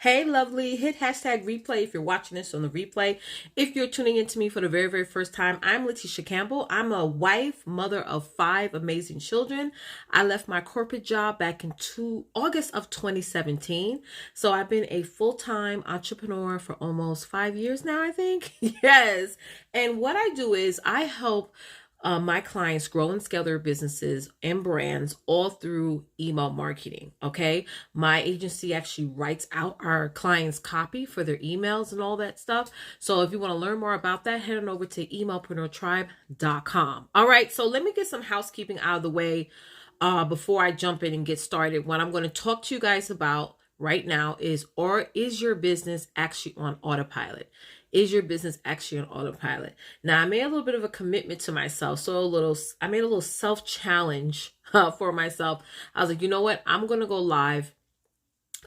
Hey, lovely. Hit hashtag replay if you're watching this on the replay. If you're tuning in to me for the very, very first time, I'm Letitia Campbell. I'm a wife, mother of 5 amazing children. I left my corporate job back in August of 2017. So I've been a full-time entrepreneur for almost 5 years now, I think. Yes. And what I do is I help my clients grow and scale their businesses and brands all through email marketing. Okay. My agency actually writes out our clients' copy for their emails and all that stuff. So if you want to learn more about that, head on over to emailpreneurtribe.com. All right. So let me get some housekeeping out of the way before I jump in and get started. What I'm going to talk to you guys about right now is your business actually on autopilot? Is your business actually on autopilot? Now, I made a little bit of a commitment to myself. I made a little self-challenge for myself. I was like, you know what? I'm going to go live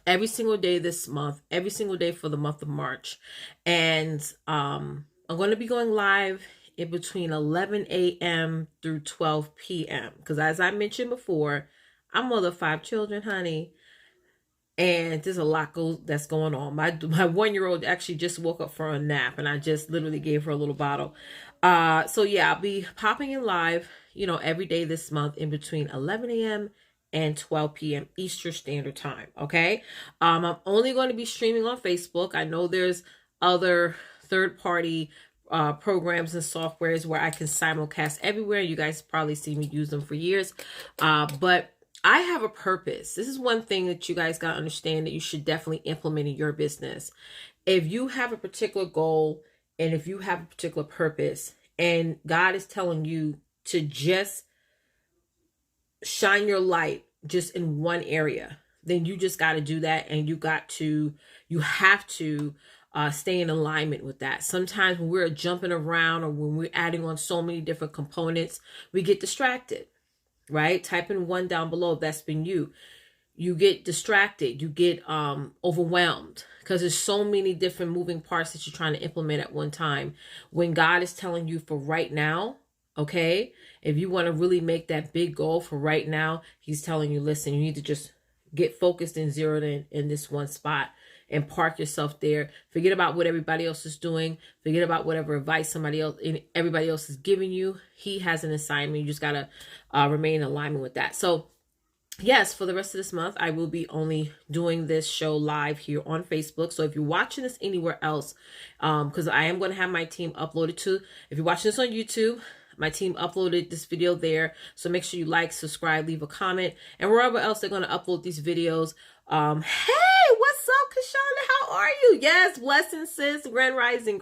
every single day this month, every single day for the month of March. And I'm going to be going live in between 11 a.m. through 12 p.m. Because as I mentioned before, I'm mother of 5 children, honey. And there's a lot that's going on. My 1-year-old actually just woke up from a nap, and I just literally gave her a little bottle. So yeah, I'll be popping in live, every day this month in between 11 a.m. and 12 p.m. Eastern Standard Time. Okay. I'm only going to be streaming on Facebook. I know there's other third-party programs and softwares where I can simulcast everywhere. You guys probably see me use them for years. But I have a purpose. This is one thing that you guys got to understand that you should definitely implement in your business. If you have a particular goal and if you have a particular purpose and God is telling you to just shine your light just in one area, then you just got to do that. And you have to stay in alignment with that. Sometimes when we're jumping around or when we're adding on so many different components, we get distracted. Right? Type in 1 down below if that's been you. You get distracted. You get overwhelmed because there's so many different moving parts that you're trying to implement at one time. When God is telling you for right now, okay, if you want to really make that big goal for right now, he's telling you, listen, you need to just get focused and zeroed in this one spot and park yourself there. Forget about what everybody else is doing. Forget about whatever advice everybody else is giving you. He has an assignment. You just got to remain in alignment with that. So yes, for the rest of this month, I will be only doing this show live here on Facebook. So if you're watching this anywhere else, because I am going to have my team uploaded to, if you're watching this on YouTube, my team uploaded this video there. So make sure you like, subscribe, leave a comment, and wherever else they're going to upload these videos. Hey, what's up, Kashonda? How are you? Yes, blessings, sis. Grand rising.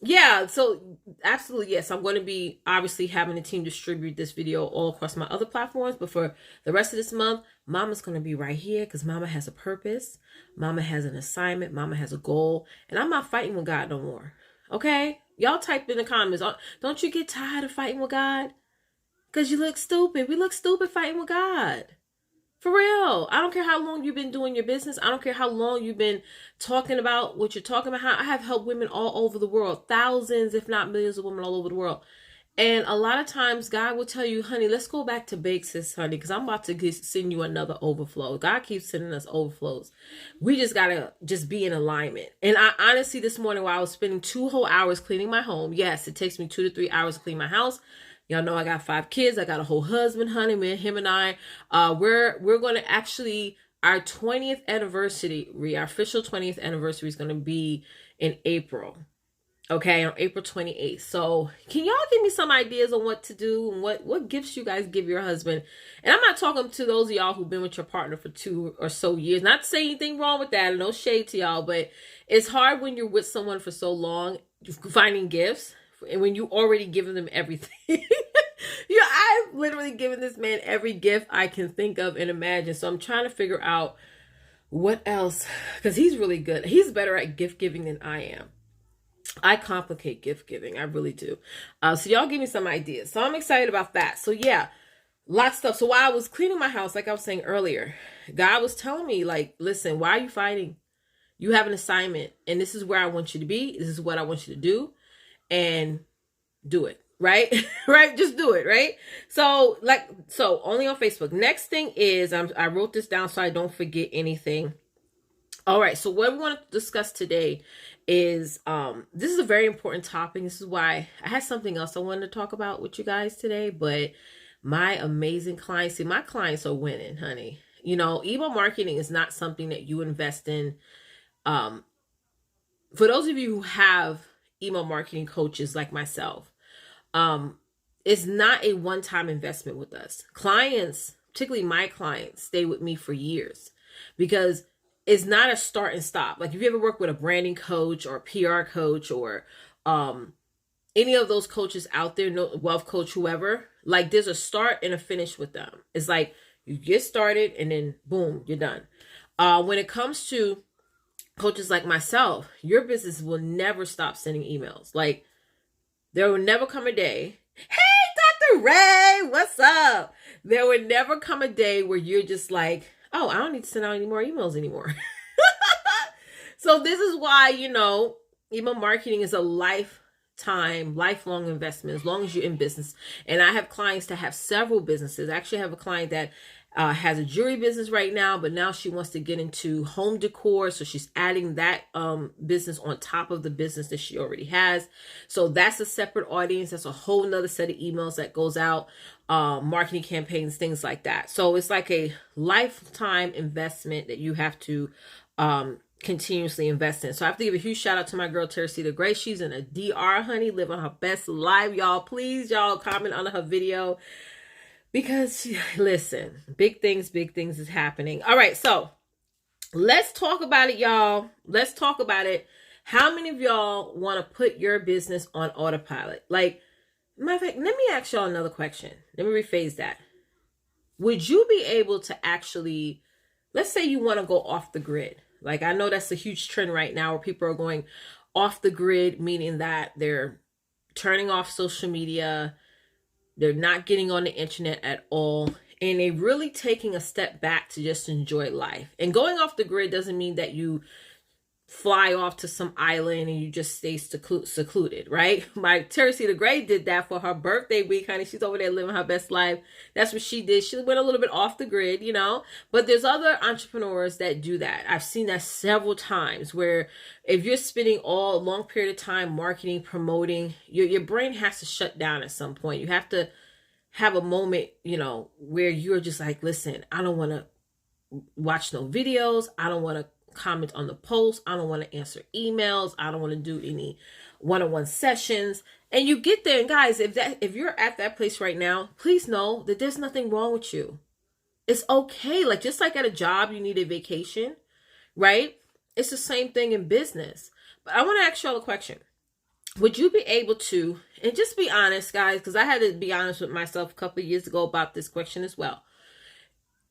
Yeah, so absolutely, yes. I'm going to be obviously having the team distribute this video all across my other platforms. But for the rest of this month, Mama's going to be right here because Mama has a purpose. Mama has an assignment. Mama has a goal. And I'm not fighting with God no more. Okay? Y'all type in the comments. Don't you get tired of fighting with God? Because you look stupid. We look stupid fighting with God. For real. I don't care how long you've been doing your business. I don't care how long you've been talking about what you're talking about. I have helped women all over the world. Thousands, if not millions of women all over the world. And a lot of times God will tell you, honey, let's go back to basics, honey, because I'm about to send you another overflow. God keeps sending us overflows. We just got to just be in alignment. And I honestly, this morning while I was spending 2 whole hours cleaning my home, yes, it takes me 2 to 3 hours to clean my house. Y'all know I got 5 kids. I got a whole husband, honey, man, him and I, we're going to actually, our 20th anniversary, our official 20th anniversary is going to be in April. Okay, on April 28th. So can y'all give me some ideas on what to do and what gifts you guys give your husband? And I'm not talking to those of y'all who've been with your partner for 2 or so years. Not to say anything wrong with that. No shade to y'all, but it's hard when you're with someone for so long, finding gifts. And when you already given them everything. I've literally given this man every gift I can think of and imagine. So I'm trying to figure out what else, because he's really good. He's better at gift giving than I am. I complicate gift giving. I really do. So y'all give me some ideas. So I'm excited about that. So yeah, lots of stuff. So while I was cleaning my house, like I was saying earlier, God was telling me, like, listen, why are you fighting? You have an assignment, and this is where I want you to be. This is what I want you to do. And do it, right? Right? Just do it, right? So only on Facebook. Next thing is, I wrote this down so I don't forget anything. All right, so what we want to discuss today is this is a very important topic. This is why I had something else I wanted to talk about with you guys today, but my amazing clients, see, my clients are winning, honey. You know, email marketing is not something that you invest in. For those of you who have email marketing coaches like myself, it's not a one-time investment with us. Clients, particularly my clients, stay with me for years because it's not a start and stop. Like if you ever work with a branding coach or a PR coach or any of those coaches out there, no wealth coach, whoever, like there's a start and a finish with them. It's like you get started and then boom, you're done. When it comes to coaches like myself, your business will never stop sending emails. Like there will never come a day, hey, Dr. Ray, what's up? There would never come a day where you're just like, oh, I don't need to send out any more emails anymore. So this is why, you know, email marketing is a lifelong investment as long as you're in business. And I have clients that have several businesses. I actually have a client that has a jewelry business right now, but now she wants to get into home decor. So she's adding that business on top of the business that she already has. So that's a separate audience. That's a whole nother set of emails that goes out, marketing campaigns, things like that. So it's like a lifetime investment that you have to continuously invest in. So I have to give a huge shout out to my girl, Teresita Gray. She's in a DR, honey, living her best life. Y'all, please, y'all comment on her video. Because, listen, big things is happening. All right, so let's talk about it, y'all. Let's talk about it. How many of y'all want to put your business on autopilot? Like, matter of fact, let me ask y'all another question. Let me rephrase that. Would you be able to actually, let's say you want to go off the grid. Like, I know that's a huge trend right now where people are going off the grid, meaning that they're turning off social media, they're not getting on the internet at all, and they're really taking a step back to just enjoy life. And going off the grid doesn't mean that you fly off to some island and you just stay secluded, right? My Teresita Gray did that for her birthday week, honey. She's over there living her best life. That's what she did. She went a little bit off the grid, you know, but there's other entrepreneurs that do that. I've seen that several times where if you're spending a long period of time marketing, promoting, your brain has to shut down at some point. You have to have a moment, you know, where you're just like, listen, I don't want to watch no videos. I don't want to comment on the post. I don't want to answer emails. I don't want to do any one-on-one sessions. And you get there, and guys, if you're at that place right now, please know that there's nothing wrong with you. It's okay. Like, just like at a job, you need a vacation, right? It's the same thing in business. But I want to ask y'all a question. Would you be able to, and just be honest, guys, because I had to be honest with myself a couple of years ago about this question as well.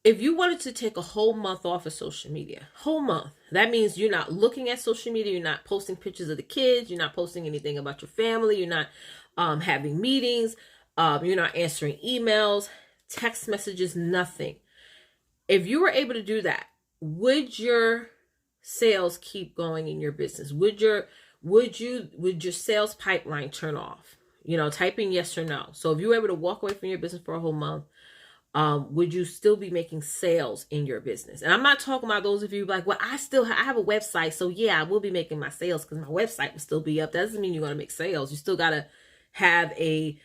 If you wanted to take a whole month off of social media, whole month, that means you're not looking at social media, you're not posting pictures of the kids, you're not posting anything about your family, you're not having meetings, you're not answering emails, text messages, nothing. If you were able to do that, would your sales keep going in your business? Would your sales pipeline turn off? You know, type in yes or no. So if you were able to walk away from your business for a whole month, would you still be making sales in your business? And I'm not talking about those of you like, well, I have a website. So yeah, I will be making my sales because my website will still be up. That doesn't mean you're going to make sales. You still got to have a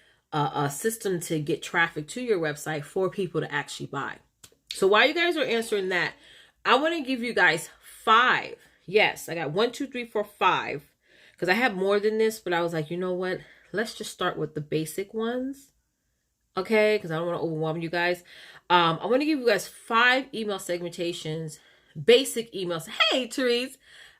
system to get traffic to your website for people to actually buy. So while you guys are answering that, I want to give you guys 5. Yes, I got 1, 2, 3, 4, 5. Because I have more than this, but I was like, you know what? Let's just start with the basic ones. Okay, because I don't want to overwhelm you guys. I want to give you guys 5 email segmentations, basic emails. Hey, Therese.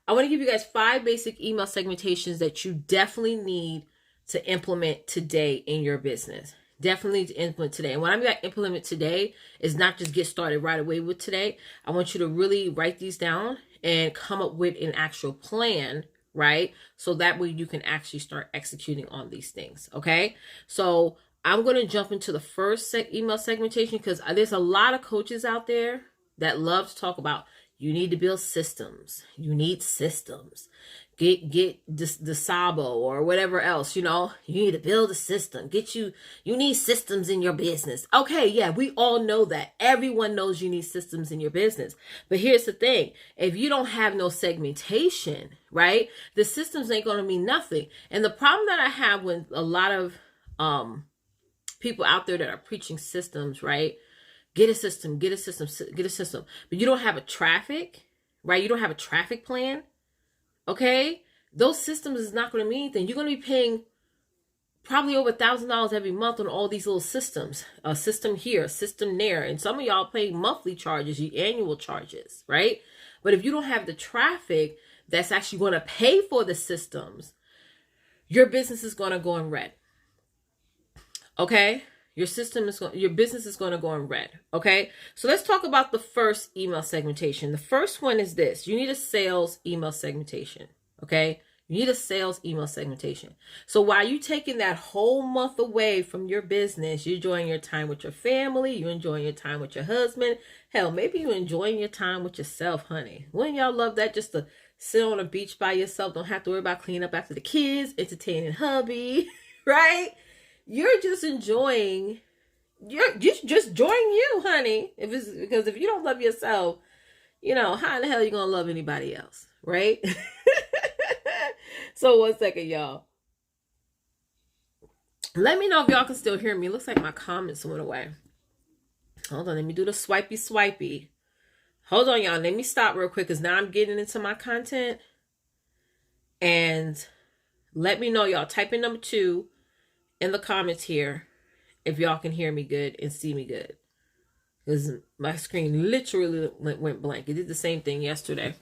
I want to give you guys 5 basic email segmentations that you definitely need to implement today in your business. Definitely to implement today. And what I'm going to implement today is not just get started right away with today. I want you to really write these down and come up with an actual plan, right? So that way you can actually start executing on these things. Okay. So I'm going to jump into the first email segmentation because there's a lot of coaches out there that love to talk about You need to build systems. You need systems. Get the Sabo or whatever else, you need to build a system. You need systems in your business. Okay, yeah, we all know that. Everyone knows you need systems in your business. But here's the thing. If you don't have no segmentation, right, the systems ain't going to mean nothing. And the problem that I have with a lot of people out there that are preaching systems, right? Get a system, get a system, get a system. But you don't have a traffic, right? You don't have a traffic plan. Okay, those systems is not going to mean anything. You're going to be paying probably over $1,000 every month on all these little systems. A system here, a system there. And some of y'all pay monthly charges, your annual charges, right? But if you don't have the traffic that's actually going to pay for the systems, your business is going to go in red. Okay? Your business is going to go in red. Okay? So let's talk about the first email segmentation. The first one is this. You need a sales email segmentation. Okay? You need a sales email segmentation. So while you're taking that whole month away from your business, you're enjoying your time with your family, you're enjoying your time with your husband. Hell, maybe you're enjoying your time with yourself, honey. Wouldn't y'all love that? Just to sit on a beach by yourself, don't have to worry about cleaning up after the kids, entertaining hubby, right? You're just enjoying, just enjoying you, honey. Because if you don't love yourself, how in the hell are you going to love anybody else, right? So 1 second, y'all. Let me know if y'all can still hear me. Looks like my comments went away. Hold on, let me do the swipey. Hold on, y'all. Let me stop real quick because now I'm getting into my content. And let me know, y'all. Type in number 2 in the comments here if y'all can hear me good and see me good. Because my screen literally went blank. It did the same thing yesterday.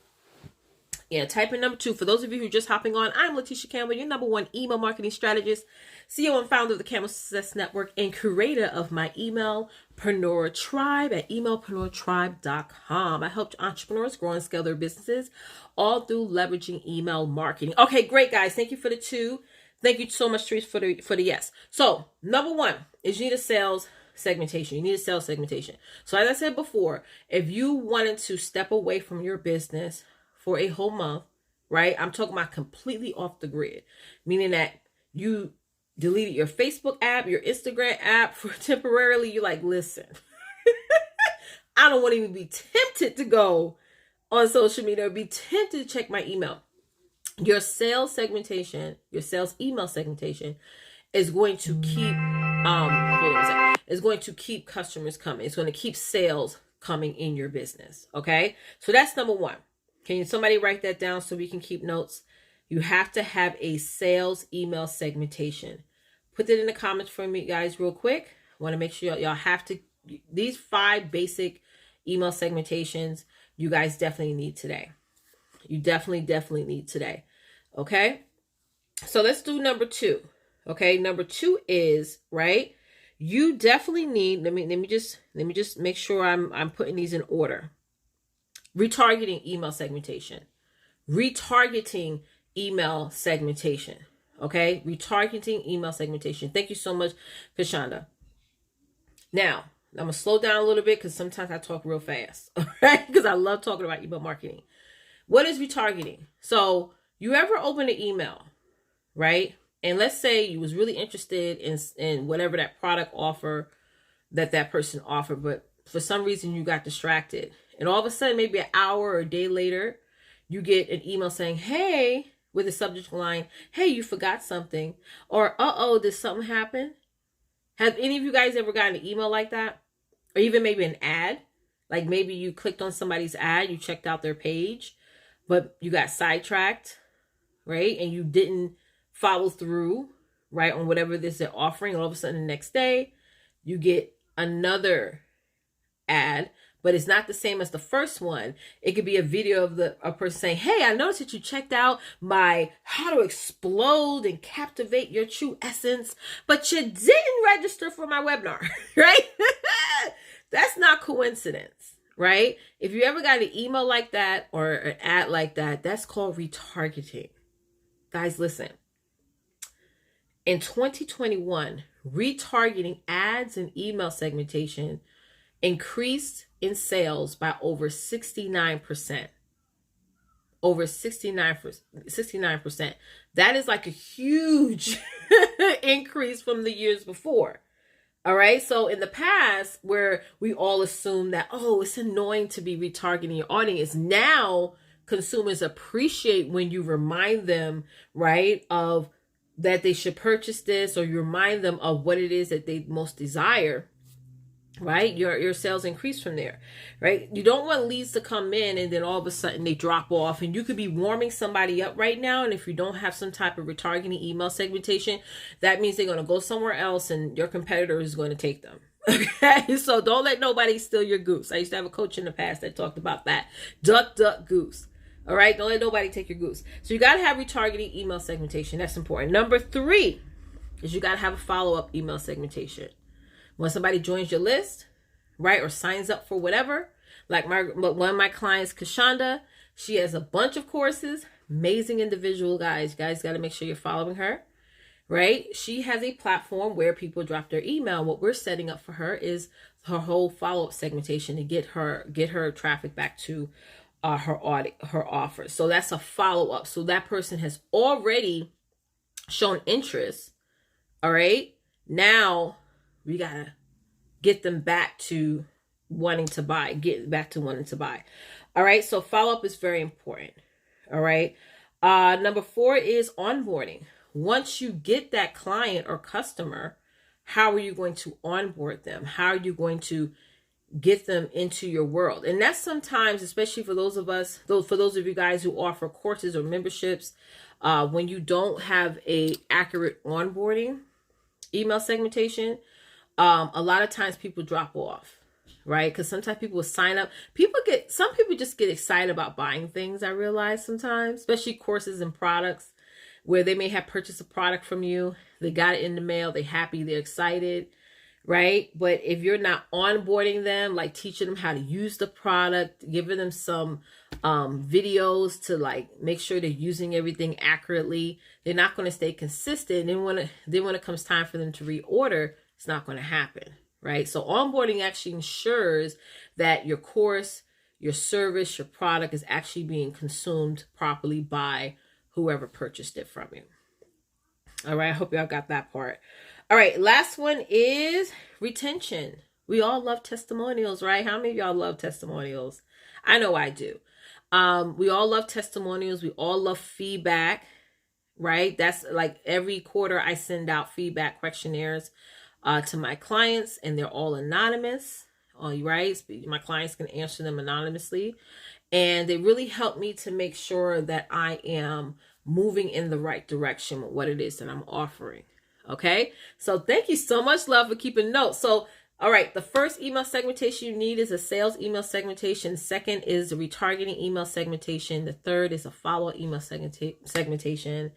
Yeah, type in number 2. For those of you who are just hopping on, I'm Letitia Campbell, your number 1 email marketing strategist, CEO and founder of the Campbell Success Network, and creator of my Emailpreneur Tribe at emailpreneurtribe.com. I help entrepreneurs grow and scale their businesses all through leveraging email marketing. Okay, great, guys. Thank you for the 2. Thank you so much, Therese, for the yes. So, number 1 is you need a sales segmentation. You need a sales segmentation. So, as I said before, if you wanted to step away from your business for a whole month, right? I'm talking about completely off the grid, meaning that you deleted your Facebook app, your Instagram app for temporarily. You're like, listen, I don't want to even be tempted to go on social media or be tempted to check my email. Your sales segmentation, your sales email segmentation is going to keep, is going to keep customers coming. It's going to keep sales coming in your business. Okay. So that's number 1. Can somebody write that down so we can keep notes? You have to have a sales email segmentation. Put that in the comments for me, guys, real quick. I want to make sure y'all have to, these 5 basic email segmentations, you guys definitely need today. You definitely need today. Okay. So let's do number 2. Okay. Number 2 is, right, you definitely need, let me just make sure I'm putting these in order. Retargeting email segmentation. Retargeting email segmentation. Okay? Retargeting email segmentation. Thank you so much, Kashanda. Now, I'm going to slow down a little bit because sometimes I talk real fast. All right? Because I love talking about email marketing. What is retargeting? So, you ever open an email, right? And let's say you was really interested in whatever that product offer that person offered, but for some reason you got distracted. And all of a sudden, maybe an hour or a day later, you get an email saying, hey, with a subject line, hey, you forgot something. Or, uh-oh, did something happen? Have any of you guys ever gotten an email like that? Or even maybe an ad? Like maybe you clicked on somebody's ad, you checked out their page, but you got sidetracked, right? And you didn't follow through, right, on whatever this they're offering. All of a sudden, the next day, you get another ad, but it's not the same as the first one. It could be a video of a person saying, hey, I noticed that you checked out my how to explode and captivate your true essence, but you didn't register for my webinar, right? That's not coincidence, right? If you ever got an email like that or an ad like that, that's called retargeting. Guys, listen. In 2021, retargeting ads and email segmentation increased in sales by over 69%. Over 69%. That is like a huge increase from the years before. All right. So in the past, where we all assume that, oh, it's annoying to be retargeting your audience, now consumers appreciate when you remind them, right, of that they should purchase this, or you remind them of what it is that they most desire. Right, your sales increase from there. Right, you don't want leads to come in and then all of a sudden they drop off, and you could be warming somebody up right now, and if you don't have some type of retargeting email segmentation, that means they're going to go somewhere else and your competitor is going to take them. Okay, so don't let nobody steal your goose. I used to have a coach in the past that talked about that. Duck, goose. All right, don't let nobody take your goose. So you got to have retargeting email segmentation. That's important. Number 3 is you got to have a follow-up email segmentation. When somebody joins your list, right, or signs up for whatever, like one of my clients, Kashonda, she has a bunch of courses, amazing individual, guys. You guys got to make sure you're following her, right? She has a platform where people drop their email. What we're setting up for her is her whole follow-up segmentation to get her traffic back to her offer. So that's a follow-up. So that person has already shown interest. All right, now we gotta get them back to wanting to buy, All right, so follow-up is very important. All right. Number 4 is onboarding. Once you get that client or customer, how are you going to onboard them? How are you going to get them into your world? And that's sometimes, especially for those of you guys who offer courses or memberships, when you don't have a accurate onboarding email segmentation, a lot of times people drop off, right? Because sometimes people will sign up. Some people just get excited about buying things. I realize sometimes, especially courses and products, where they may have purchased a product from you. They got it in the mail. They're happy. They're excited, right? But if you're not onboarding them, like teaching them how to use the product, giving them some videos to like make sure they're using everything accurately, they're not going to stay consistent. And when it comes time for them to reorder, it's not going to happen, right? So onboarding actually ensures that your course, your service, your product is actually being consumed properly by whoever purchased it from you. All right, I hope y'all got that part. All right, last one is retention. We all love testimonials, right? How many of y'all love testimonials? I know I do. We all love testimonials. We all love feedback, right? That's like every quarter I send out feedback questionnaires to my clients, and they're all anonymous. Right? My clients can answer them anonymously, and they really help me to make sure that I am moving in the right direction with what it is that I'm offering. Okay, so thank you so much, love, for keeping notes. So, all right, the first email segmentation you need is a sales email segmentation. Second is a retargeting email segmentation. The third is a follow-up email segmentation.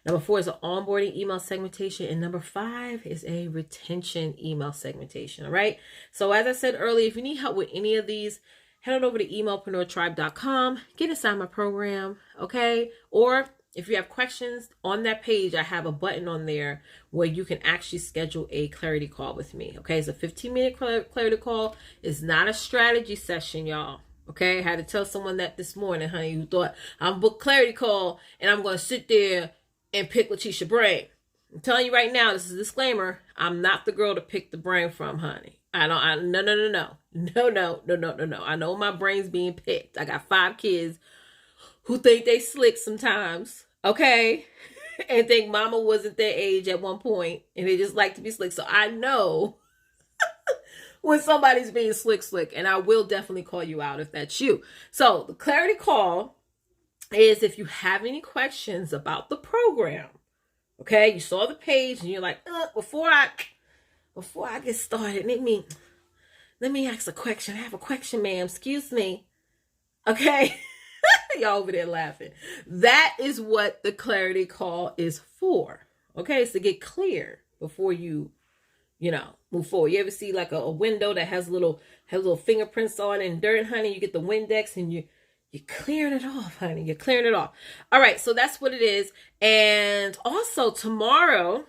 Number 4 is an onboarding email segmentation. And number 5 is a retention email segmentation. All right. So as I said earlier, if you need help with any of these, head on over to emailpreneurtribe.com, get inside my program. Okay. Or if you have questions on that page, I have a button on there where you can actually schedule a clarity call with me. Okay. It's a 15-minute clarity call. It's not a strategy session, y'all. Okay. I had to tell someone that this morning, honey, who thought I'm booked clarity call and I'm going to sit there and pick Letitia brain. I'm telling you right now, this is a disclaimer. I'm not the girl to pick the brain from, honey. No. I know my brain's being picked. I got 5 kids who think they slick sometimes, okay? And think mama wasn't their age at one point, and they just like to be slick. So I know when somebody's being slick, and I will definitely call you out if that's you. So the clarity call is if you have any questions about the program. Okay, you saw the page and you're like, before I get started, let me ask a question. I have a question, ma'am. Excuse me. Okay. Y'all over there laughing. That is what the clarity call is for. Okay, it's to get clear before you move forward. You ever see like a window that has little fingerprints on it and dirt, honey? You get the Windex and you're clearing it off, honey. You're clearing it off. All right, so that's what it is. And also tomorrow,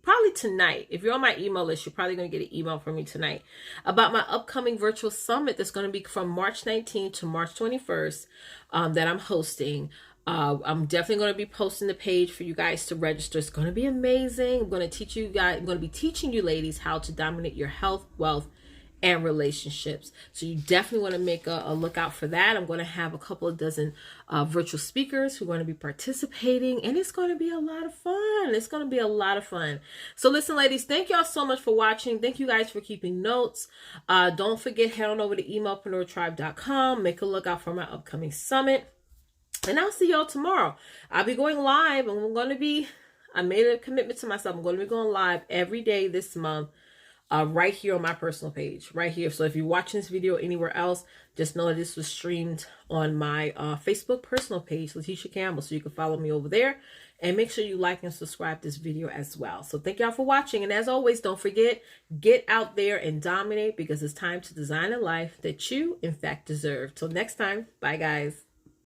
probably tonight. If you're on my email list, you're probably going to get an email from me tonight about my upcoming virtual summit that's going to be from March 19th to March 21st that I'm hosting. I'm definitely going to be posting the page for you guys to register. It's going to be amazing. I'm going to teach you guys, I'm going to be teaching you ladies how to dominate your health, wealth, and relationships. So you definitely want to make a lookout for that. I'm going to have a couple of dozen virtual speakers who are going to be participating, and it's going to be a lot of fun. It's going to be a lot of fun. So listen, ladies, thank y'all so much for watching. Thank you guys for keeping notes. Don't forget, head on over to emailpreneurtribe.com. Make a lookout for my upcoming summit. And I'll see y'all tomorrow. I'll be going live, and I made a commitment to myself. I'm going to be going live every day this month, right here on my personal page, right here. So if you're watching this video anywhere else, just know that this was streamed on my Facebook personal page, Letitia Campbell. So you can follow me over there, and make sure you like and subscribe this video as well. So thank y'all for watching. And as always, don't forget, get out there and dominate, because it's time to design a life that you, in fact, deserve. Till next time, bye guys.